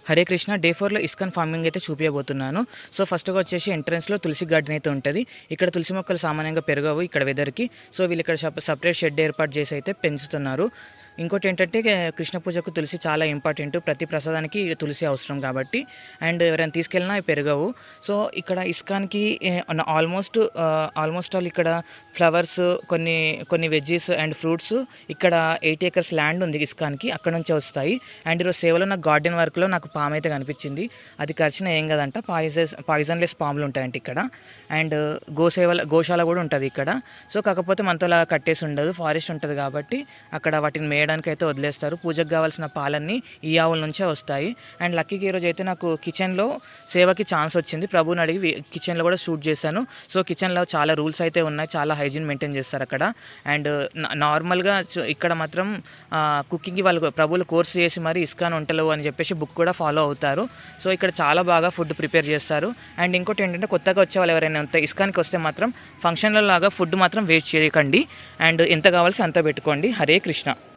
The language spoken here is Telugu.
హరే కృష్ణ. డే 4లో ఇస్కాన్ ఫార్మింగ్ అయితే చూపియబోతున్నాను. సో, ఫస్ట్‌గా వచ్చేసి ఎంట్రన్స్‌లో తులసి గార్డెన్ అయితే ఉంటది. ఇక్కడ తులసి మొక్కలు సామాన్యంగా పెరగవు ఇక్కడ వెదర్‌కి. సో, వీళ్ళు ఇక్కడ సెపరేట్ షెడ్ ఏర్పాటు చేసి అయితే పెంచుతున్నారు. ఇంకోటేంటంటే కృష్ణ పూజకు తులసి చాలా ఇంపార్టెంట్. ప్రతి ప్రసాదానికి తులసి అవసరం కాబట్టి. అండ్ ఎవరైనా తీసుకెళ్ళినా అవి పెరగవు. సో, ఇక్కడ ఇస్కాన్‌కి ఆల్మోస్ట్ ఆల్ ఇక్కడ ఫ్లవర్స్, కొన్ని కొన్ని వెజ్జీస్ అండ్ ఫ్రూట్స్ ఇక్కడ 8 ఎకర్స్ ల్యాండ్ ఉంది ఇస్కాన్‌కి. అక్కడ నుంచే వస్తాయి. అండ్ ఈరోజు సేవలో నాకు గార్డెన్ వర్క్‌లో నాకు పాము అయితే కనిపించింది. అది కరిచినా ఏం కాదంట. పాయిజన్‌లెస్ పాములు ఉంటాయంట ఇక్కడ. అండ్ గోశాల కూడా ఉంటది ఇక్కడ. సో, కాకపోతే మనతోలా కట్టేసి ఉండదు. ఫారెస్ట్ ఉంటది కాబట్టి అక్కడ వాటిని మేయడానికి అయితే వదిలేస్తారు. పూజకు కావాల్సిన పాలన్నీ ఈ ఆవుల నుంచే వస్తాయి. అండ్ లక్కీకి ఈరోజు అయితే నాకు కిచెన్‌లో సేవకి ఛాన్స్ వచ్చింది. ప్రభువుని అడిగి కిచెన్‌లో కూడా షూట్ చేశాను. సో, కిచెన్‌లో చాలా రూల్స్ అయితే ఉన్నాయి. చాలా హైజీన్ మెయింటైన్ చేస్తారు అక్కడ. అండ్ నార్మల్‌గా ఇక్కడ మాత్రం కుకింగ్‌కి వాళ్ళు ప్రభువులు కోర్స్ చేసి మరి ఇస్కాన్ వంటలు అని చెప్పేసి బుక్ కూడా ఫాలో అవుతారు. సో, ఇక్కడ చాలా బాగా ఫుడ్ ప్రిపేర్ చేస్తారు. అండ్ ఇంకోటి ఏంటంటే కొత్తగా వచ్చే వాళ్ళు ఎవరైనా ఇస్కాన్‌కి వస్తే మాత్రం ఫంక్షన్‌ల లాగా ఫుడ్ మాత్రం వేస్ట్ చేయకండి. అండ్ ఎంత కావాల్సి అంత పెట్టుకోండి. హరే కృష్ణ.